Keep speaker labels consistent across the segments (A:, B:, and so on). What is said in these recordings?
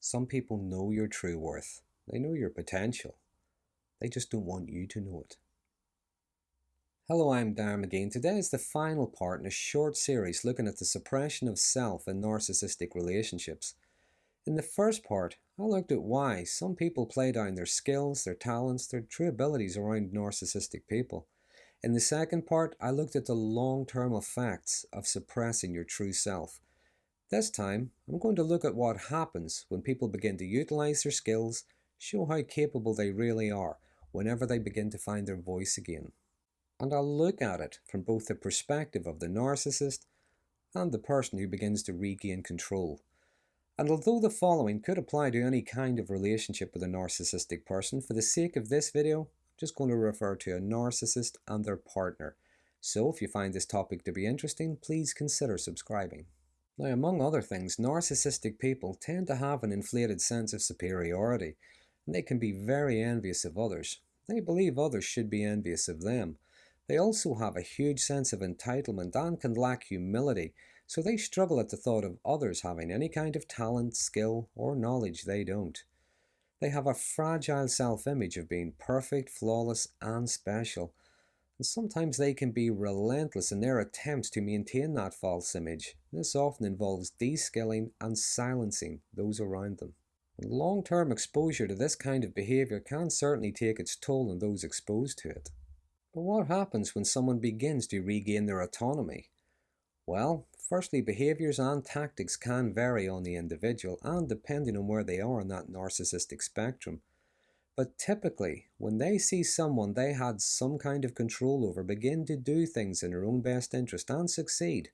A: Some people know your true worth. They know your potential. They just don't want you to know it. Hello, I'm Darren Magee. Today is the final part in a short series looking at the suppression of self in narcissistic relationships. In the first part, I looked at why some people play down their skills, their talents, their true abilities around narcissistic people. In the second part, I looked at the long-term effects of suppressing your true self. This time, I'm going to look at what happens when people begin to utilize their skills, show how capable they really are whenever they begin to find their voice again. And I'll look at it from both the perspective of the narcissist and the person who begins to regain control. And although the following could apply to any kind of relationship with a narcissistic person, for the sake of this video, I'm just going to refer to a narcissist and their partner. So if you find this topic to be interesting, please consider subscribing. Now, among other things, narcissistic people tend to have an inflated sense of superiority, and they can be very envious of others. They believe others should be envious of them. They also have a huge sense of entitlement and can lack humility, so they struggle at the thought of others having any kind of talent, skill, or knowledge they don't. They have a fragile self-image of being perfect, flawless, and special. And sometimes they can be relentless in their attempts to maintain that false image. This often involves de-skilling and silencing those around them. And long-term exposure to this kind of behavior can certainly take its toll on those exposed to it. But what happens when someone begins to regain their autonomy? Well, firstly, behaviors and tactics can vary on the individual and depending on where they are on that narcissistic spectrum. But typically, when they see someone they had some kind of control over begin to do things in their own best interest and succeed,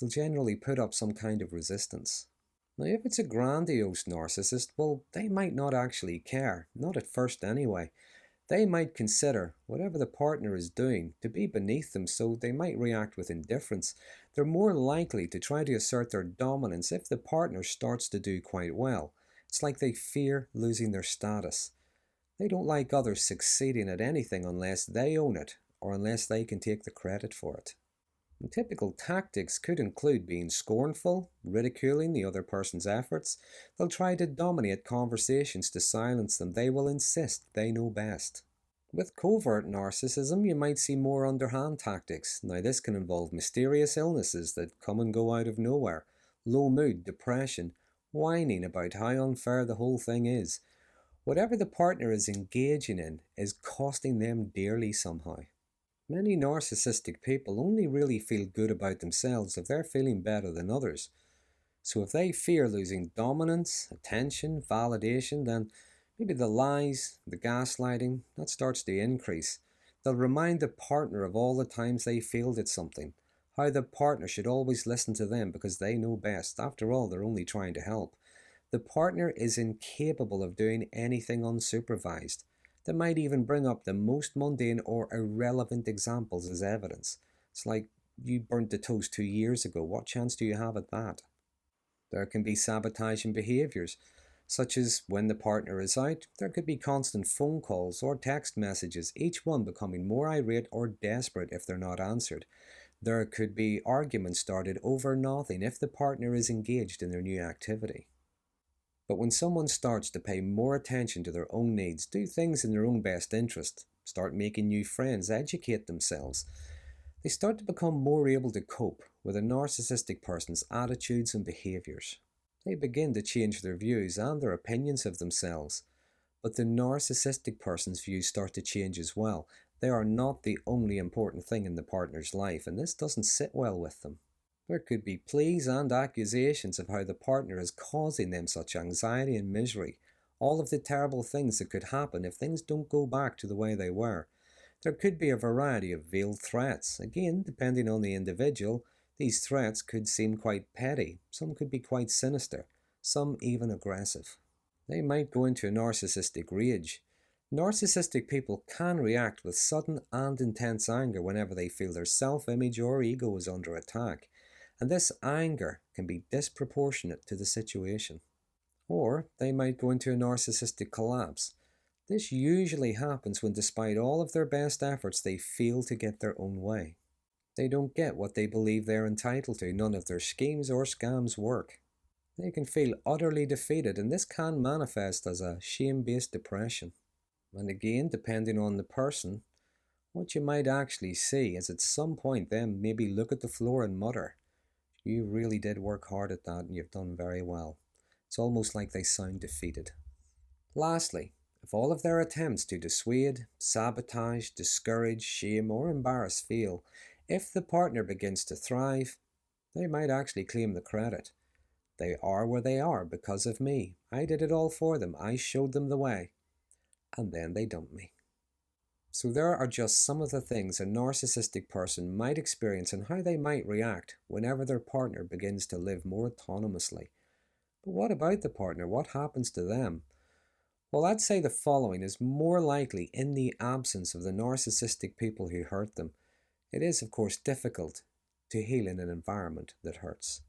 A: they'll generally put up some kind of resistance. Now, if it's a grandiose narcissist, well, they might not actually care, not at first anyway. They might consider whatever the partner is doing to be beneath them, so they might react with indifference. They're more likely to try to assert their dominance if the partner starts to do quite well. It's like they fear losing their status. They don't like others succeeding at anything unless they own it or unless they can take the credit for it. And typical tactics could include being scornful, ridiculing the other person's efforts. They'll try to dominate conversations to silence them. They will insist they know best. With covert narcissism, you might see more underhand tactics. Now, this can involve mysterious illnesses that come and go out of nowhere, low mood, depression, whining about how unfair the whole thing is. Whatever the partner is engaging in is costing them dearly somehow. Many narcissistic people only really feel good about themselves if they're feeling better than others. So if they fear losing dominance, attention, validation, then maybe the lies, the gaslighting, that starts to increase. They'll remind the partner of all the times they failed at something, how the partner should always listen to them because they know best. After all, they're only trying to help. The partner is incapable of doing anything unsupervised. They might even bring up the most mundane or irrelevant examples as evidence. It's like, you burnt the toast 2 years ago, what chance do you have at that? There can be sabotaging behaviors, such as when the partner is out, there could be constant phone calls or text messages, each one becoming more irate or desperate if they're not answered. There could be arguments started over nothing if the partner is engaged in their new activity. But when someone starts to pay more attention to their own needs, do things in their own best interest, start making new friends, educate themselves, they start to become more able to cope with a narcissistic person's attitudes and behaviors. They begin to change their views and their opinions of themselves. But the narcissistic person's views start to change as well. They are not the only important thing in the partner's life, and this doesn't sit well with them. There could be pleas and accusations of how the partner is causing them such anxiety and misery, all of the terrible things that could happen if things don't go back to the way they were. There could be a variety of veiled threats. Again, depending on the individual, these threats could seem quite petty, some could be quite sinister, some even aggressive. They might go into a narcissistic rage. Narcissistic people can react with sudden and intense anger whenever they feel their self-image or ego is under attack. And this anger can be disproportionate to the situation. Or they might go into a narcissistic collapse. This usually happens when, despite all of their best efforts, they fail to get their own way. They don't get what they believe they're entitled to. None of their schemes or scams work. They can feel utterly defeated, and this can manifest as a shame-based depression. And again, depending on the person, what you might actually see is at some point them maybe look at the floor and mutter, "You really did work hard at that and you've done very well." It's almost like they sound defeated. Lastly, if all of their attempts to dissuade, sabotage, discourage, shame, or embarrass fail, if the partner begins to thrive, they might actually claim the credit. "They are where they are because of me. I did it all for them. I showed them the way." And then they dump me. So there are just some of the things a narcissistic person might experience and how they might react whenever their partner begins to live more autonomously. But what about the partner? What happens to them? Well, I'd say the following is more likely in the absence of the narcissistic people who hurt them. It is, of course, difficult to heal in an environment that hurts,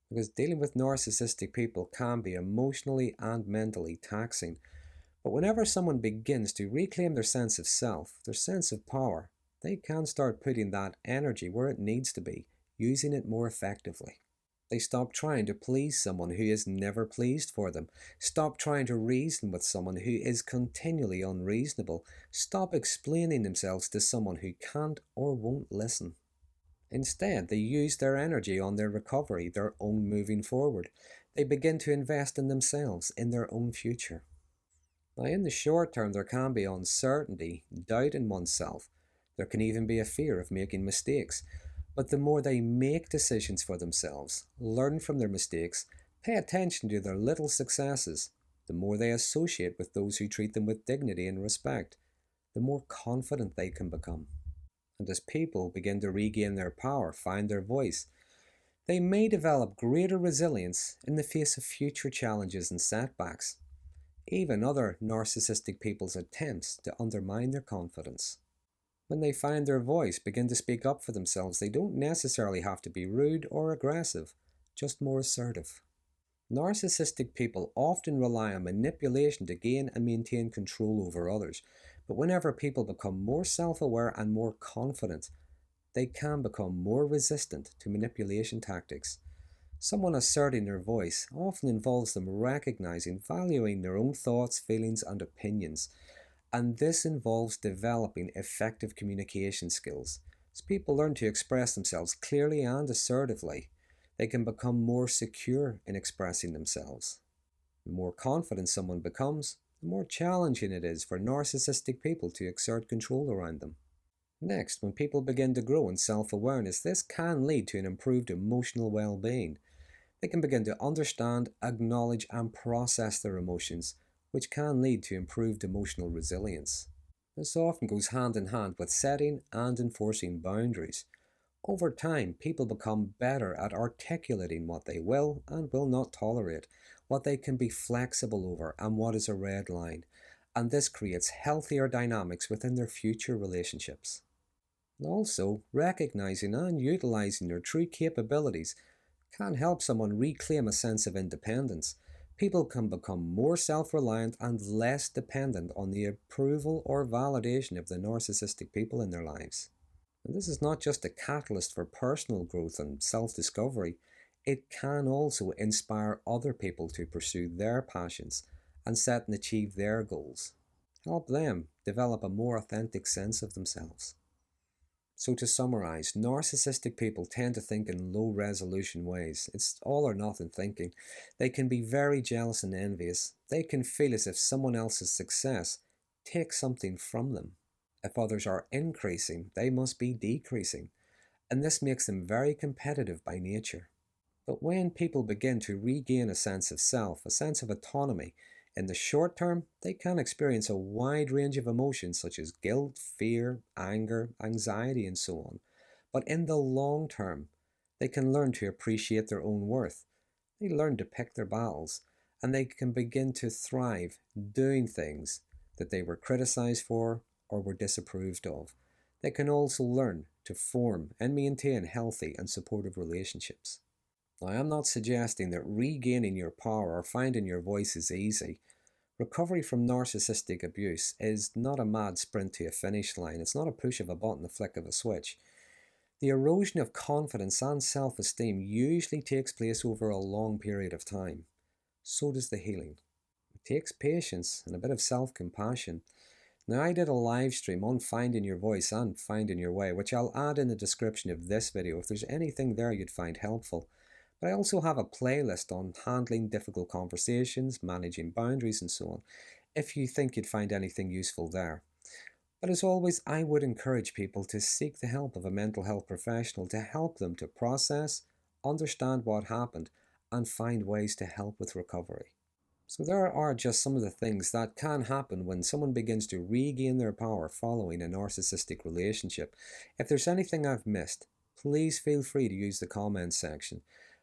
A: because dealing with narcissistic people can be emotionally and mentally taxing. But whenever someone begins to reclaim their sense of self, their sense of power, they can start putting that energy where it needs to be, using it more effectively. They stop trying to please someone who is never pleased for them. Stop trying to reason with someone who is continually unreasonable. Stop explaining themselves to someone who can't or won't listen. Instead, they use their energy on their recovery, their own moving forward. They begin to invest in themselves, in their own future. Now, in the short term, there can be uncertainty, doubt in oneself. There can even be a fear of making mistakes. But the more they make decisions for themselves, learn from their mistakes, pay attention to their little successes, the more they associate with those who treat them with dignity and respect, the more confident they can become. And as people begin to regain their power, find their voice, they may develop greater resilience in the face of future challenges and setbacks, even other narcissistic people's attempts to undermine their confidence. When they find their voice, begin to speak up for themselves, they don't necessarily have to be rude or aggressive, just more assertive. Narcissistic people often rely on manipulation to gain and maintain control over others, but whenever people become more self-aware and more confident, they can become more resistant to manipulation tactics. Someone asserting their voice often involves them recognizing, valuing their own thoughts, feelings, and opinions. And this involves developing effective communication skills. As people learn to express themselves clearly and assertively, they can become more secure in expressing themselves. The more confident someone becomes, the more challenging it is for narcissistic people to exert control around them. Next, when people begin to grow in self-awareness, this can lead to an improved emotional well-being. They can begin to understand, acknowledge, and process their emotions, which can lead to improved emotional resilience. This often goes hand in hand with setting and enforcing boundaries. Over time, people become better at articulating what they will and will not tolerate, what they can be flexible over, and what is a red line, and this creates healthier dynamics within their future relationships. And also, recognizing and utilizing their true capabilities can help someone reclaim a sense of independence. People can become more self-reliant and less dependent on the approval or validation of the narcissistic people in their lives. And this is not just a catalyst for personal growth and self-discovery, it can also inspire other people to pursue their passions and set and achieve their goals. Help them develop a more authentic sense of themselves. So to summarize, narcissistic people tend to think in low-resolution ways. It's all or nothing thinking. They can be very jealous and envious. They can feel as if someone else's success takes something from them. If others are increasing, they must be decreasing. And this makes them very competitive by nature. But when people begin to regain a sense of self, a sense of autonomy, in the short term, they can experience a wide range of emotions such as guilt, fear, anger, anxiety, and so on. But in the long term, they can learn to appreciate their own worth. They learn to pick their battles, and they can begin to thrive doing things that they were criticized for or were disapproved of. They can also learn to form and maintain healthy and supportive relationships. Now, I'm not suggesting that regaining your power or finding your voice is easy. Recovery from narcissistic abuse is not a mad sprint to a finish line. It's not a push of a button, a flick of a switch. The erosion of confidence and self-esteem usually takes place over a long period of time. So does the healing. It takes patience and a bit of self-compassion. Now, I did a live stream on finding your voice and finding your way, which I'll add in the description of this video if there's anything there you'd find helpful. But I also have a playlist on handling difficult conversations, managing boundaries, and so on, if you think you'd find anything useful there. But as always, I would encourage people to seek the help of a mental health professional to help them to process, understand what happened, and find ways to help with recovery. So there are just some of the things that can happen when someone begins to regain their power following a narcissistic relationship. If there's anything I've missed, please feel free to use the comments section.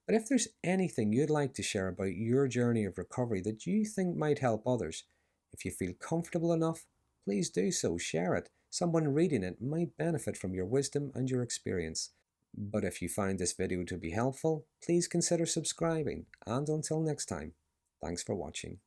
A: But if there's anything you'd like to share about your journey of recovery that you think might help others, if you feel comfortable enough, please do so, share it. Someone reading it might benefit from your wisdom and your experience. But if you find this video to be helpful, please consider subscribing, and until next time, thanks for watching.